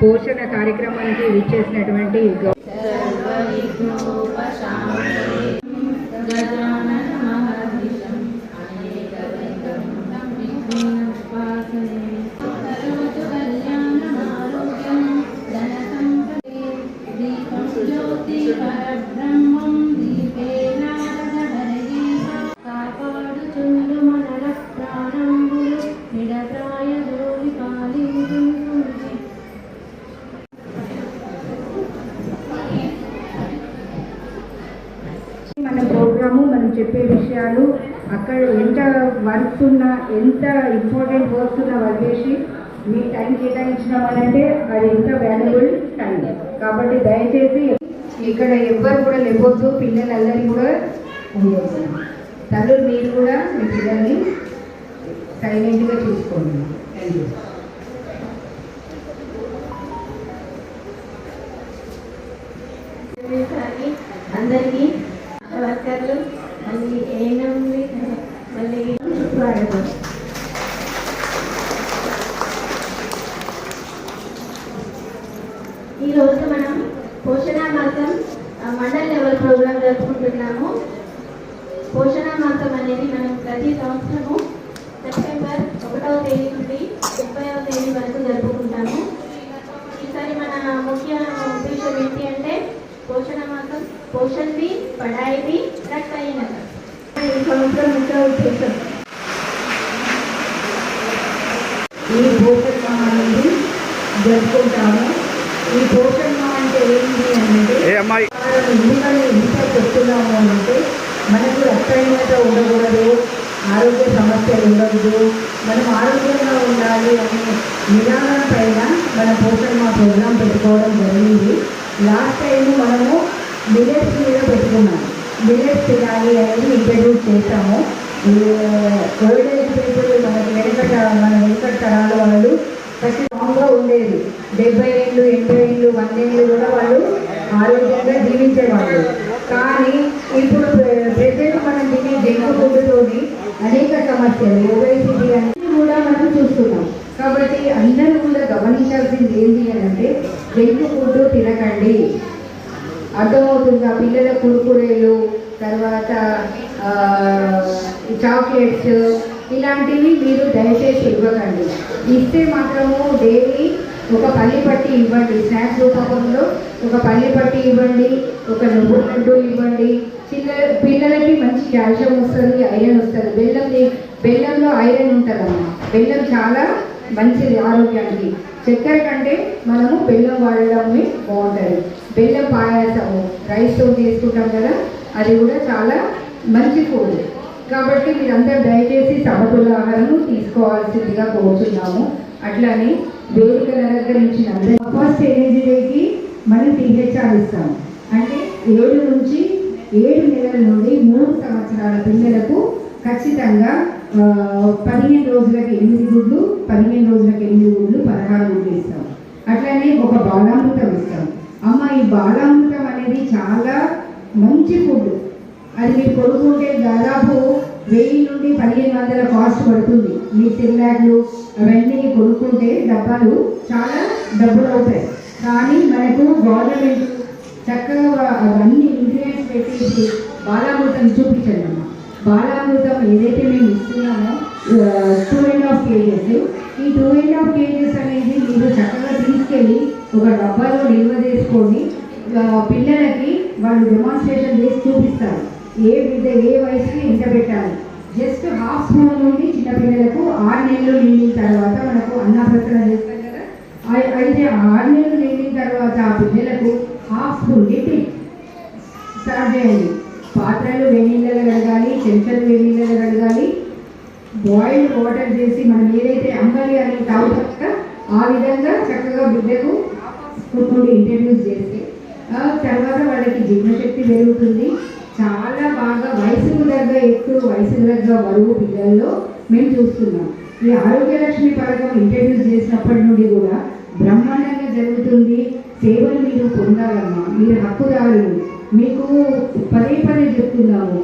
పోషణ కార్యక్రమానికి విచ్చేసినటువంటి మన ప్రోగ్రాము మనం చెప్పే విషయాలు అక్కడ ఎంత వర్క్స్ ఉన్నా ఎంత ఇంపార్టెంట్ వర్క్స్ ఉన్నా వదిలేసి మీ టైం కేటాయించినామనంటే అది ఎంత వాల్యుబుల్ టైం. కాబట్టి దయచేసి ఇక్కడ ఎవ్వరు కూడా లేవద్దు, పిల్లలందరినీ కూడా ఉండొద్దు. తల్లులు మీరు కూడా మీ పిల్లల్ని సైలెంట్గా చూసుకోండి. Thank you. అందరికీ వర్కర్లు మళ్ళీ ఏనండి మళ్ళీ స్వాగతం. ఈరోజు మనం పోషణ మాసం మండల లెవెల్ ప్రోగ్రాం జరుపుకుంటున్నాము. పోషణ మాసం అనేది మనం ప్రతి సంవత్సరము సెప్టెంబర్ 1వ తేదీ నుండి 30వ తేదీ వరకు జరుపుకుంటాము. ఈసారి మన ముఖ్య ఉద్దేశం ఏంటి అంటే పోషణ మాసం పోషణ भी पढ़ाई भी रखाई न ఈ సంవత్సరం ముఖ్య ఉద్దేశం ఈ పోషణ మాహ అనేది జరుపుకుంటాము. ఈ పోషణ మాహ అంటే ఏంటి అంటే ఎందుకని ఇంత చెప్తున్నాము అంటే మనకు రక్తహీనత ఉండకూడదు, ఆరోగ్య సమస్యలు ఉండకూడదు, మనం ఆరోగ్యంగా ఉండాలి అనే నినాదం పైన మన పోషణ మాహ ప్రోగ్రాం పెట్టుకోవడం జరిగింది. లాస్ట్ టైం మనము మిల్లెట్స్ మీద పెట్టుకున్నాము. మిల్లెట్స్ తినాలి అనేది ఇంట్రడ్యూస్ చేస్తాము. ఓల్డ్ ఏజ్ పీపుల్ మన వెనుకట తరాల వాళ్ళు ప్రతి స్ట్రాంగ్గా ఉండేది. 70 ఏళ్ళు 80 ఏళ్ళు 100 ఏళ్ళు కూడా వాళ్ళు ఆరోగ్యంగా జీవించేవాళ్ళు. కానీ ఇప్పుడు ప్రెజెంట్ మనం తినే జంక్ ఫుడ్తోని అనేక సమస్యలు, ఒబేసిటీ అన్నీ కూడా మనం చూస్తున్నాం. కాబట్టి అందరూ కూడా గమనించాల్సింది ఏంటి అని అంటే జంక్ ఫుడ్ తినకండి. అర్థమవుతుందా? పిల్లల కురుకురేలు, తర్వాత చాక్లెట్స్ ఇలాంటివి మీరు దయచేసి ఇవ్వకండి. ఇస్తే మాత్రము డైలీ ఒక పల్లి పట్టి ఇవ్వండి. స్నాక్స్ రూపంలో ఒక పల్లి పట్టి ఇవ్వండి, ఒక నువ్వుల లడ్డు ఇవ్వండి. పిల్లలకి మంచి కాల్షియం వస్తుంది, ఐరన్ వస్తుంది. బెల్లంలో ఐరన్ ఉంటుందమ్మా. బెల్లం చాలా మంచిది ఆరోగ్యానికి. చక్కెర కంటే మనము బెల్లం వాడడమే బాగుంటుంది. బెల్లం పాయసము రైస్తో చేసుకుంటాం కదా, అది కూడా చాలా మంచి ఫుడ్. కాబట్టి మీరందరూ దయచేసి సమతుల ఆహారం తీసుకోవాల్సిందిగా కోరుతున్నాము. అట్లానే వేదికలు అలంకరించిన అందరూ ఫస్ట్ ఎనర్జీ డేకి మనం టీహెచ్ఆర్ ఇస్తాము. అంటే 7 నుంచి 7 నెలల నుండి 3 సంవత్సరాల పిల్లలకు ఖచ్చితంగా 15 రోజులకి 8 గుడ్లు, 15 రోజులకి 8 గుడ్లు, 16 గుడ్లు ఇస్తాం. అట్లనే ఒక బాలామృతం ఇస్తాం. అమ్మ, ఈ బాలామృతం అనేది చాలా మంచి ఫుడ్. అది మీరు కొనుక్కుంటే దాదాపు 1000 నుండి 1500 కాస్ట్ పడుతుంది. మీ సిర్లాక్లు అవన్నీ కొనుక్కుంటే డబ్బాలు చాలా డబ్బులు అవుతాయి. కానీ మనకు గవర్నమెంట్ చక్కగా అవన్నీ ఇంగ్రీడియంట్స్ పెట్టేసి బాలామృతం చూపించండి అమ్మ. బాలామృతం ఏదైతే మేము ఇస్తున్నామో 2.5 kgs, ఈ 2.5 kgs అనేది మీరు చక్కగా తీసుకెళ్ళి ఒక డబ్బాలో నిల్వ చేసుకోండి. పిల్లలకి వాళ్ళు డెమాన్స్ట్రేషన్ చేసి చూపిస్తారు ఏ వయసుకి ఎంత పెట్టాలి. జస్ట్ ½ స్పూన్ నుండి చిన్నపిల్లలకు 6 నెలలు నిండిన తర్వాత మనకు అన్నప్రసరణ చేస్తాం కదా, అయితే 6 నెలలు నిండిన తర్వాత ఆ పిల్లలకు ½ స్పూన్ లిటిల్ స్టార్ట్ చేయండి. పాత్రలు వేడినీళ్ళలో కడగాలి, చెంచాలు వేడినీళ్ళలో కడగాలి. బాయిల్డ్ వాటర్ చేసి మనం ఏదైతే అంబలి అని తాగుతాం ఆ విధంగా చక్కగా బిడ్డకు స్పూన్ నుండి ఇంట్రడ్యూస్ చేస్తే తర్వాత వాళ్ళకి జీర్ణశక్తి పెరుగుతుంది. చాలా బాగా వయసుకు దగ్గర ఎత్తు, వయసుకు దగ్గర బరువు పిల్లల్లో మేము చూస్తున్నాం. ఈ ఆరోగ్యలక్ష్మి పథకం ఇంట్రడ్యూస్ చేసినప్పటి నుండి కూడా బ్రహ్మాండంగా జరుగుతుంది. సేవలు మీరు పొందాలమ్మా, మీరు హక్కుదారులు. మీకు పదే చెప్తున్నాము,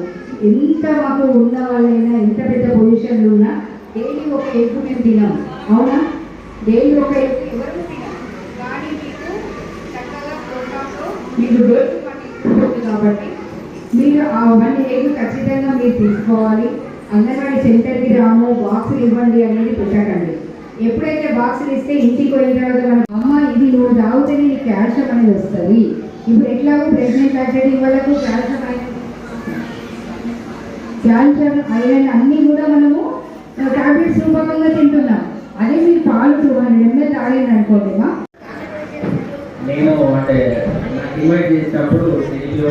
ఎంత మాకు ఉన్న వాళ్ళైనా ఎంత పెద్ద పొజిషన్లు ఉన్నా డైలీ ఒక ఎగ్ మేము తినాం. అవునా? డైలీ ఒక ఎవరు కానీ మీకు చక్కగా ప్రోగ్రాంలో మీకు డేట్ ఉంటుంది కాబట్టి మీరు ఆ 1 డే ఖచ్చితంగా మీరు తీసుకోవాలి. అంగన్వాడీ సెంటర్కి రాము బాక్సులు ఇవ్వండి అనేది పెట్టకండి. ఎప్పుడైతే బాక్సులు ఇస్తే ఇంటికి పోయిన తర్వాత అమ్మ ఇది నువ్వు తాగితే నీకు క్యాల్షియం అనేది వస్తుంది. ఇప్పుడు ఎట్లాగో ప్రెగ్నెంట్ లాక్టేటింగ్ వాళ్ళకు క్యాల్షియం ఐరన్ అన్నీ కూడా మనము టాబ్లెట్స్ రూపకంగా తింటున్నాం. అదే మీరు పాలు 200 ml తాగండి అనుకోండి. నేను అంటే నాకు ఇన్వైట్ చేసినప్పుడు సిటీలో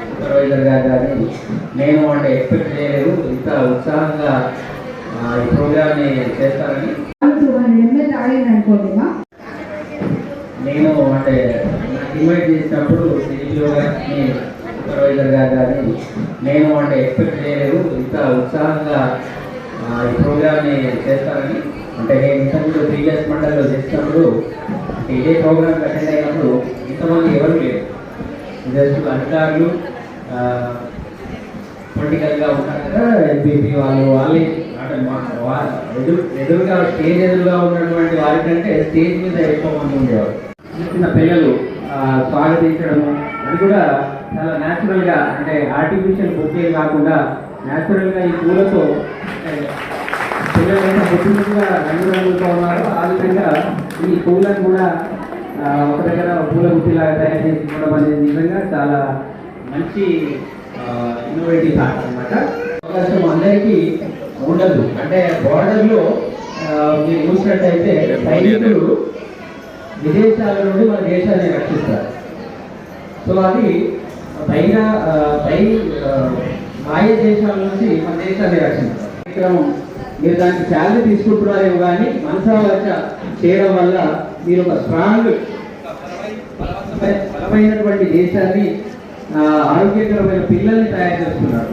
సూపర్వైజర్ గారు కానీ నేను అంటే ఎక్స్పెక్ట్ చేయలేదు ఇంత ఉత్సాహంగా ఈ ప్రోగ్రామ్ని చేస్తారని. 200 ml తాగండి అనుకోండి. నేను అంటే నాకు ఇన్వైట్ చేసినప్పుడు సిటీలో సూపర్వైజర్ గారు కానీ నేను అంటే ఎక్స్పెక్ట్ చేయలేదు ఇంత ఉత్సాహంగా ఈ ప్రోగ్రామ్ని చేస్తారని. అంటే నేను ఇంతకుముందు ప్రీవియస్ మండలిలో చేసినప్పుడు ఇదే ప్రోగ్రామ్ అటెండ్ అయినప్పుడు ఇంతమంది ఎవరు లేరు. జస్ట్ అధికారులు పొలిటికల్గా ఉంటారు కదా ఎంపీపీ వాళ్ళే అంటే ఎదురుగా స్టేజ్ ఎదురుగా ఉన్నటువంటి వారికంటే స్టేజ్ మీద ఎక్కువ మంది ఉండేవారు. చిన్న పిల్లలు స్వాగతించడము అది కూడా చాలా న్యాచురల్గా అంటే ఆర్టిఫిషియల్ బుకే కాకుండా న్యాచురల్గా ఈ పూలతో పిల్లలు ఎంత బుద్ధిగా రంగురంగులతో ఉన్నారో ఆ విధంగా ఈ పూలను కూడా ఒక దగ్గర పూల గుత్తిలాగా తయారు చేసి ఇవ్వడం అనేది నిజంగా చాలా మంచి ఇన్నోవేటివ్ థాట్ అనమాట. అవకాశం అందరికీ ఉండదు. అంటే బోర్డర్లో మీరు చూసినట్టయితే సైనికులు విదేశాల నుండి మన దేశాన్ని రక్షిస్తారు. సో అది బాహ్య దేశాల నుంచి మన దేశాన్ని రక్షిస్తారు. మీరు దానికి శాలరీ తీసుకుంటున్నారేమో కానీ మనసావాచ చేయడం వల్ల మీరు ఒక స్ట్రాంగ్ బలమైనటువంటి దేశాన్ని ఆరోగ్యకరమైన పిల్లల్ని తయారు చేస్తున్నారు.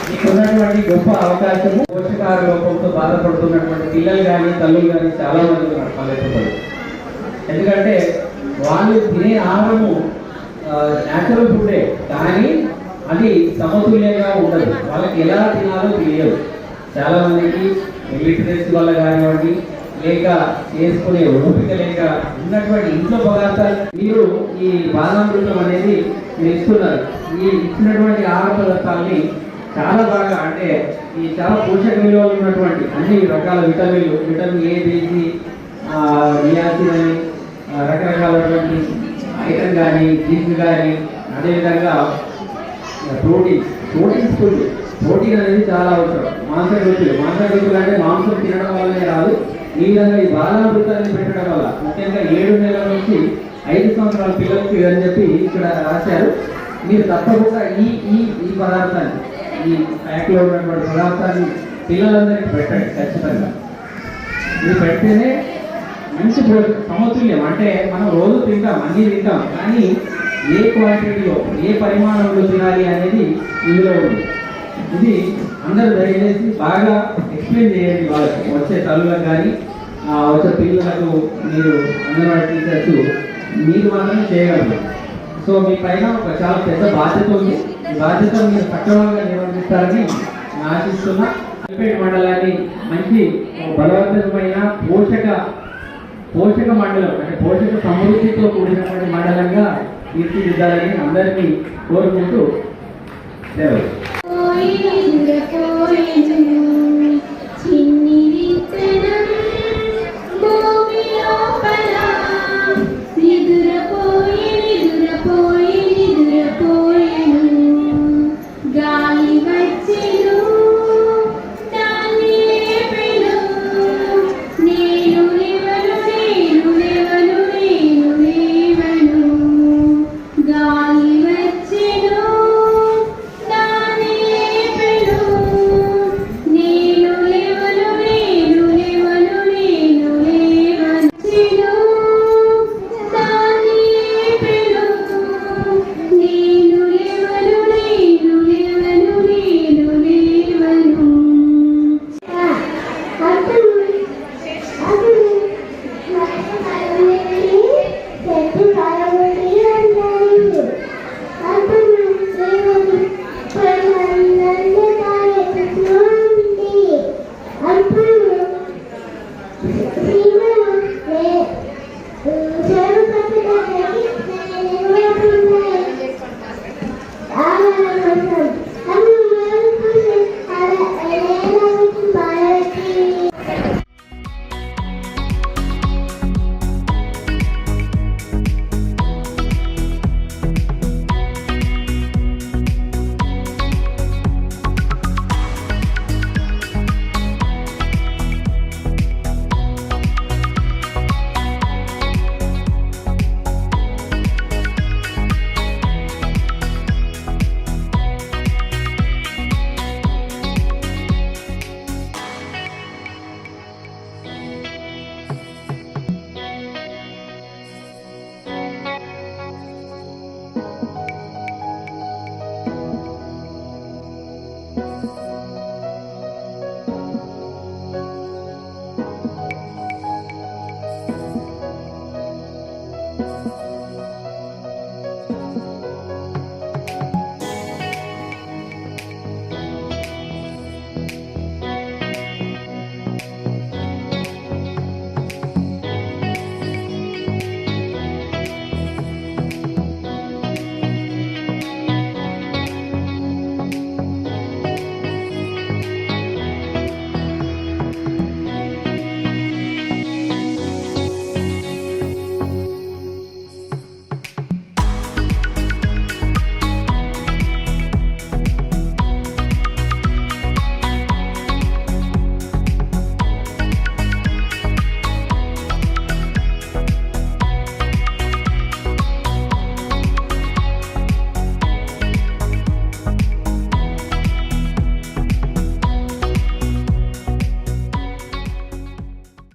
మీకు ఉన్నటువంటి గొప్ప అవకాశము పోషకాహార లోపంతో బాధపడుతున్నటువంటి పిల్లలు కానీ తల్లులు కానీ చాలా మంది ఉన్నారు పల్లెటూరులో. ఎందుకంటే వాళ్ళు తినే ఆహారము న్యాచురల్ ఫుడ్డే కానీ అది సమతుల్యంగా ఉండదు. వాళ్ళకి ఎలా తినాలో తెలియదు. చాలా మందికి లిటరసీ వల్ల కానివ్వండి లేక చేసుకునే ఓపిక లేక ఉన్నటువంటి ఇంట్లో పదార్థాలు మీరు ఈ బాలామృతం అనేది మీరు ఇస్తున్నారు. ఈ ఇచ్చినటువంటి ఆహార పదార్థాలని చాలా బాగా అంటే ఈ చాలా పోషక విలువలు ఉన్నటువంటి అన్ని రకాల విటమిన్ ఏ బీసీ నియాసిన్ అని రకరకాలటువంటి ఐరన్ కానీ జింక్ కానీ అదేవిధంగా ప్రోటీన్స్ ఫుడ్. ప్రోటీన్ అనేది చాలా అవసరం. మాంసకృతులు అంటే మాంసం తినడం వల్లనే రాదు. ఈ విధంగా ఈ బాలామృతాన్ని పెట్టడం వల్ల ముఖ్యంగా 7 నెలల నుంచి 5 సంవత్సరాల పిల్లలకి అని చెప్పి ఇక్కడ రాశారు. మీరు తప్పకుండా ఈ పదార్థాన్ని ఈ ప్యాక్లో ఉన్నటువంటి పదార్థాన్ని పిల్లలందరికీ పెట్టండి ఖచ్చితంగా. మీరు పెడితేనే మంచి సమతుల్యం. అంటే మనం రోజు తింటాం అన్నీ తింటాం కానీ ఏ క్వాంటిటీలో ఏ పరిమాణంలో తినాలి అనేది ఇందులో ఉంది. ఇది అందరూ దయచేసి బాగా ఎక్స్ప్లెయిన్ చేయండి వాళ్ళకి, వచ్చే తల్లులకు కానీ వచ్చే పిల్లలకు. మీరు అంగన్వాడీ టీచర్స్ మీరు మాత్రమే చేయగలరు. సో మీ పైన ఒక చాలా పెద్ద బాధ్యత ఉంది. ఈ బాధ్యత మీరు సక్రమంగా నిర్వహిస్తారని నేను ఆశిస్తున్నా. మండలాన్ని మంచి బలవంతమైన పోషక మండలం అంటే పోషక సమృద్ధితో కూడినటువంటి మండలంగా తీర్చిదిద్దాలని అందరినీ కోరుకుంటూ